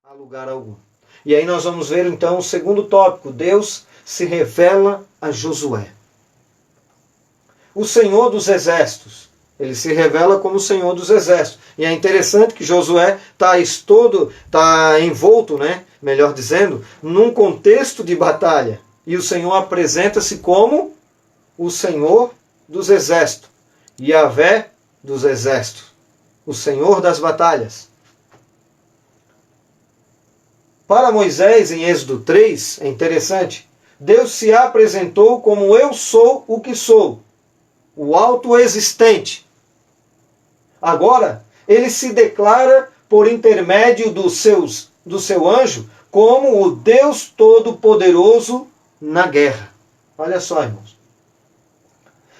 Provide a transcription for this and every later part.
há lugar algum. E aí nós vamos ver então o segundo tópico: Deus se revela a Josué. O Senhor dos Exércitos. Ele se revela como o Senhor dos Exércitos. E é interessante que Josué está envolto, melhor dizendo, num contexto de batalha. E o Senhor apresenta-se como o Senhor dos Exércitos. Yahvé dos Exércitos. O Senhor das batalhas. Para Moisés, em Êxodo 3, é interessante, Deus se apresentou como eu sou o que sou, o autoexistente. Agora, ele se declara por intermédio do seu anjo como o Deus Todo-Poderoso na guerra. Olha só, irmãos.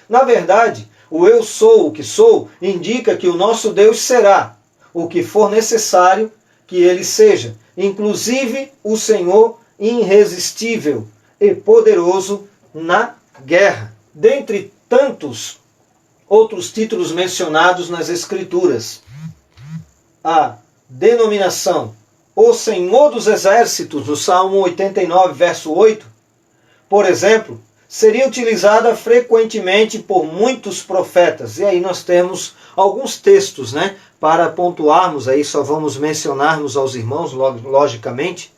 Na verdade, o eu sou o que sou indica que o nosso Deus será o que for necessário que ele seja, inclusive o Senhor irresistível e poderoso na guerra. Dentre tantos outros títulos mencionados nas Escrituras, a denominação o Senhor dos Exércitos, no Salmo 89, verso 8, por exemplo, seria utilizada frequentemente por muitos profetas. E aí nós temos alguns textos, para pontuarmos, aí só vamos mencionarmos aos irmãos, logicamente.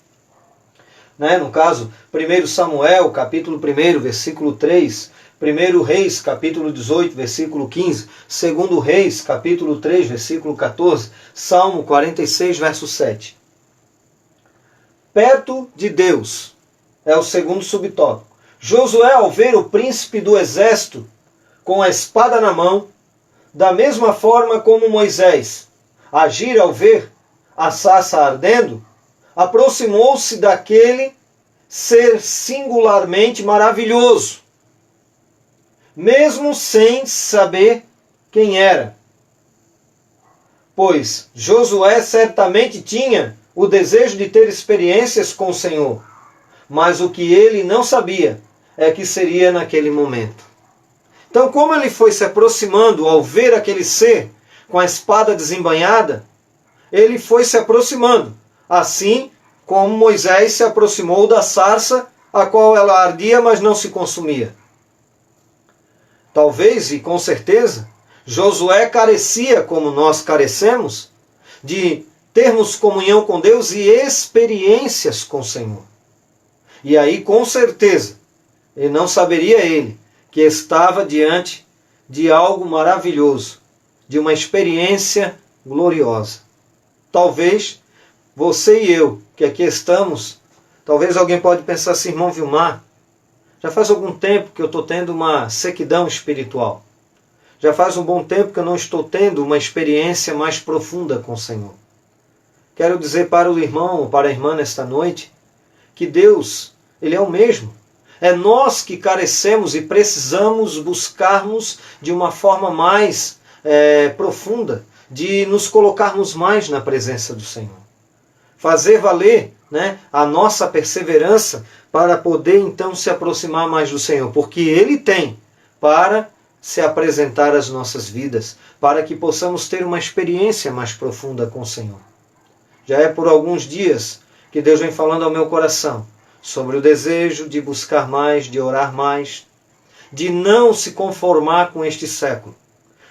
No caso, 1 Samuel, capítulo 1, versículo 3, 1 Reis, capítulo 18, versículo 15, 2 Reis, capítulo 3, versículo 14, Salmo 46, verso 7. Perto de Deus é o segundo subtópico. Josué, ao ver o príncipe do exército com a espada na mão, da mesma forma como Moisés agir ao ver a sarça ardendo, aproximou-se daquele ser singularmente maravilhoso, mesmo sem saber quem era. Pois Josué certamente tinha o desejo de ter experiências com o Senhor, mas o que ele não sabia é que seria naquele momento. Então, como ele foi se aproximando ao ver aquele ser com a espada desembainhada, ele foi se aproximando, assim como Moisés se aproximou da sarça, a qual ela ardia, mas não se consumia. Talvez, e com certeza, Josué carecia, como nós carecemos, de termos comunhão com Deus e experiências com o Senhor. E aí, com certeza, e não saberia ele que estava diante de algo maravilhoso, de uma experiência gloriosa. Talvez você e eu, que aqui estamos, talvez alguém pode pensar assim: irmão Vilmar, já faz algum tempo que eu estou tendo uma sequidão espiritual. Já faz um bom tempo que eu não estou tendo uma experiência mais profunda com o Senhor. Quero dizer para o irmão ou para a irmã nesta noite que Deus, Ele é o mesmo. É nós que carecemos e precisamos buscarmos de uma forma mais profunda, de nos colocarmos mais na presença do Senhor. Fazer valer a nossa perseverança para poder então se aproximar mais do Senhor, porque Ele tem para se apresentar às nossas vidas, para que possamos ter uma experiência mais profunda com o Senhor. Já é por alguns dias que Deus vem falando ao meu coração sobre o desejo de buscar mais, de orar mais, de não se conformar com este século.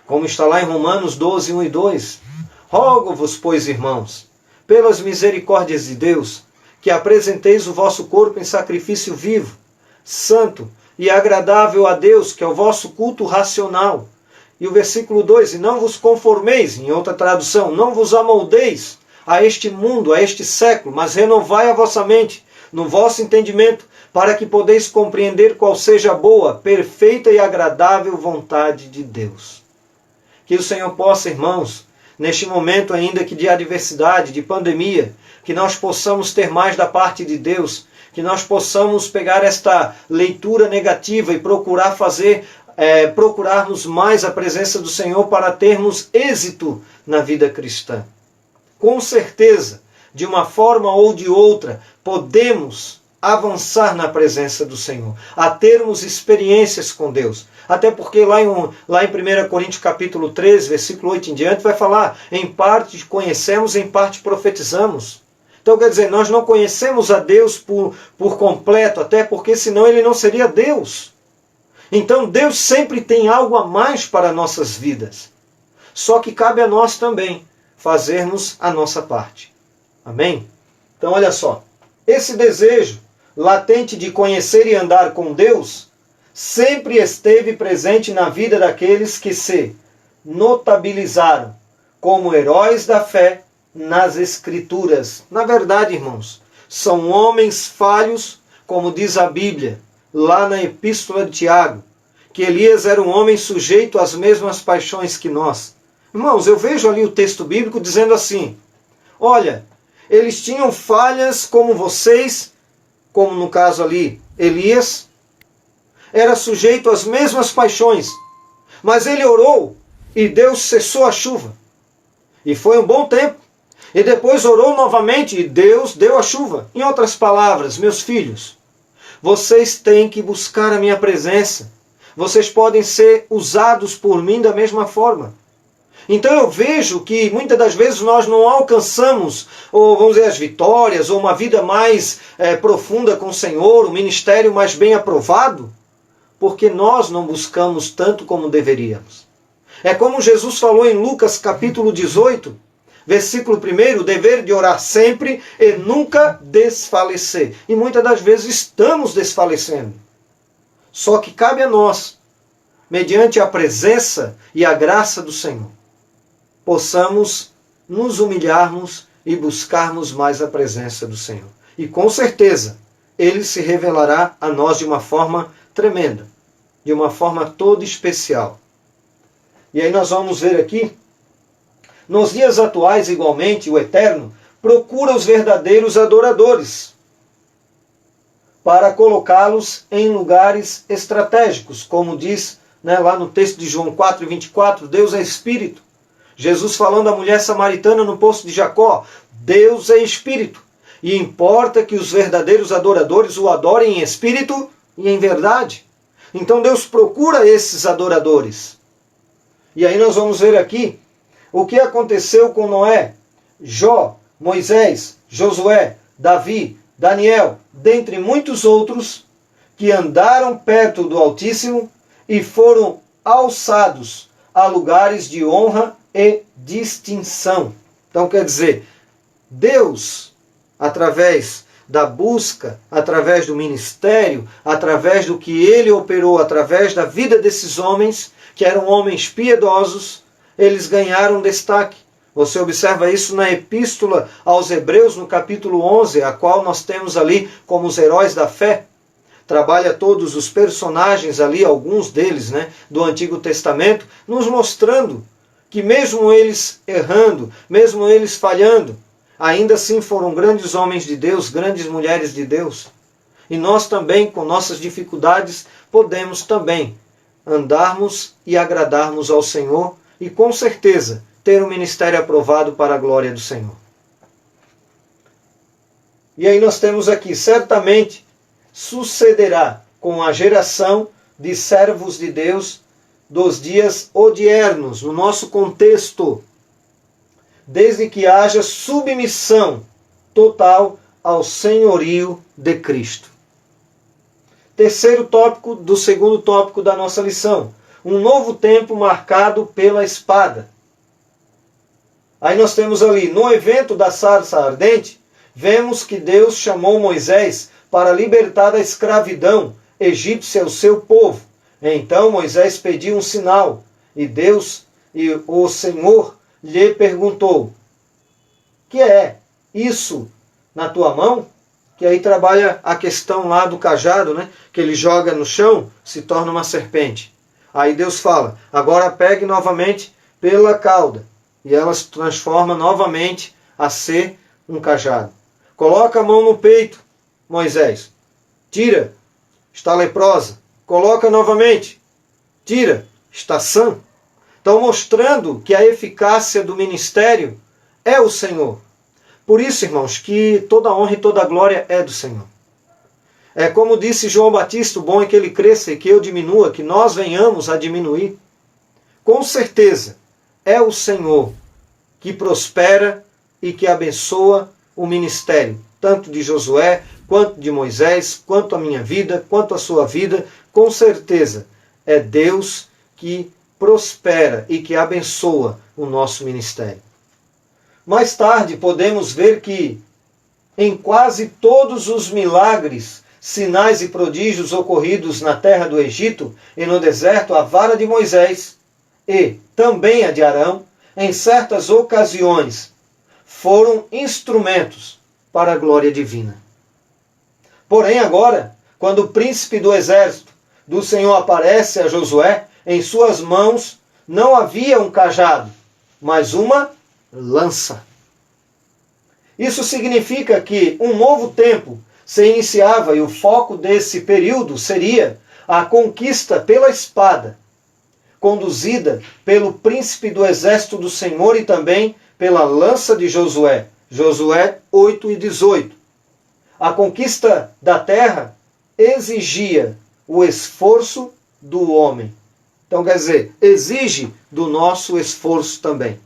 Como está lá em Romanos 12, 1 e 2. Rogo-vos, pois, irmãos, pelas misericórdias de Deus, que apresenteis o vosso corpo em sacrifício vivo, santo e agradável a Deus, que é o vosso culto racional. E o versículo 2, e não vos conformeis, em outra tradução, não vos amoldeis a este mundo, a este século, mas renovai a vossa mente, no vosso entendimento, para que podeis compreender qual seja a boa, perfeita e agradável vontade de Deus. Que o Senhor possa, irmãos, neste momento ainda que de adversidade, de pandemia, que nós possamos ter mais da parte de Deus, que nós possamos pegar esta leitura negativa e procurarmos mais a presença do Senhor para termos êxito na vida cristã. Com certeza, de uma forma ou de outra, podemos avançar na presença do Senhor, a termos experiências com Deus. Até porque lá em 1 Coríntios capítulo 13, versículo 8 em diante, vai falar: em parte conhecemos, em parte profetizamos. Então quer dizer, nós não conhecemos a Deus por completo, até porque senão ele não seria Deus. Então Deus sempre tem algo a mais para nossas vidas. Só que cabe a nós também fazermos a nossa parte. Amém? Então olha só, esse desejo latente de conhecer e andar com Deus sempre esteve presente na vida daqueles que se notabilizaram como heróis da fé nas Escrituras. Na verdade, irmãos, são homens falhos, como diz a Bíblia, lá na Epístola de Tiago, que Elias era um homem sujeito às mesmas paixões que nós. Irmãos, eu vejo ali o texto bíblico dizendo assim, olha, eles tinham falhas como vocês, como no caso ali, Elias, era sujeito às mesmas paixões, mas ele orou e Deus cessou a chuva. E foi um bom tempo. E depois orou novamente e Deus deu a chuva. Em outras palavras, meus filhos, vocês têm que buscar a minha presença. Vocês podem ser usados por mim da mesma forma. Então eu vejo que muitas das vezes nós não alcançamos, ou vamos dizer, as vitórias, ou uma vida mais profunda com o Senhor, um ministério mais bem aprovado, porque nós não buscamos tanto como deveríamos. É como Jesus falou em Lucas capítulo 18, versículo 1, o dever de orar sempre e nunca desfalecer. E muitas das vezes estamos desfalecendo. Só que cabe a nós, mediante a presença e a graça do Senhor, possamos nos humilharmos e buscarmos mais a presença do Senhor. E com certeza, Ele se revelará a nós de uma forma tremenda, de uma forma toda especial. E aí nós vamos ver aqui, nos dias atuais, igualmente, o Eterno procura os verdadeiros adoradores para colocá-los em lugares estratégicos, como diz lá no texto de João 4:24, Deus é Espírito. Jesus falando à mulher samaritana no poço de Jacó, Deus é Espírito. E importa que os verdadeiros adoradores o adorem em espírito e em verdade. Então Deus procura esses adoradores. E aí nós vamos ver aqui o que aconteceu com Noé, Jó, Moisés, Josué, Davi, Daniel, dentre muitos outros, que andaram perto do Altíssimo e foram alçados a lugares de honra e distinção. Então quer dizer, Deus, através da busca, através do ministério, através do que Ele operou, através da vida desses homens, que eram homens piedosos, eles ganharam destaque. Você observa isso na Epístola aos Hebreus, no capítulo 11, a qual nós temos ali como os heróis da fé. Trabalha todos os personagens ali, alguns deles, do Antigo Testamento, nos mostrando que mesmo eles errando, mesmo eles falhando, ainda assim foram grandes homens de Deus, grandes mulheres de Deus. E nós também, com nossas dificuldades, podemos também andarmos e agradarmos ao Senhor e com certeza ter um ministério aprovado para a glória do Senhor. E aí nós temos aqui, certamente sucederá com a geração de servos de Deus dos dias odiernos, no nosso contexto, desde que haja submissão total ao senhorio de Cristo. Terceiro tópico do segundo tópico da nossa lição. Um novo tempo marcado pela espada. Aí nós temos ali, no evento da sarça ardente, vemos que Deus chamou Moisés para libertar da escravidão egípcia o seu povo. Então Moisés pediu um sinal, e o Senhor lhe perguntou, que é isso na tua mão? Que aí trabalha a questão lá do cajado, que ele joga no chão, se torna uma serpente. Aí Deus fala, agora pegue novamente pela cauda, e ela se transforma novamente a ser um cajado. Coloca a mão no peito, Moisés, tira, está leprosa. Coloca novamente, tira, está sã. Então mostrando que a eficácia do ministério é o Senhor. Por isso, irmãos, que toda honra e toda glória é do Senhor. É como disse João Batista, o bom é que ele cresça e que eu diminua, que nós venhamos a diminuir. Com certeza, é o Senhor que prospera e que abençoa o ministério, tanto de Josué, quanto de Moisés, quanto a minha vida, quanto a sua vida, com certeza é Deus que prospera e que abençoa o nosso ministério. Mais tarde podemos ver que em quase todos os milagres, sinais e prodígios ocorridos na terra do Egito e no deserto, a vara de Moisés e também a de Arão, em certas ocasiões, foram instrumentos para a glória divina. Porém agora, quando o príncipe do exército do Senhor aparece a Josué, em suas mãos não havia um cajado, mas uma lança. Isso significa que um novo tempo se iniciava e o foco desse período seria a conquista pela espada, conduzida pelo príncipe do exército do Senhor e também pela lança de Josué. Josué 8:18. A conquista da terra exigia o esforço do homem. Então, quer dizer, exige do nosso esforço também.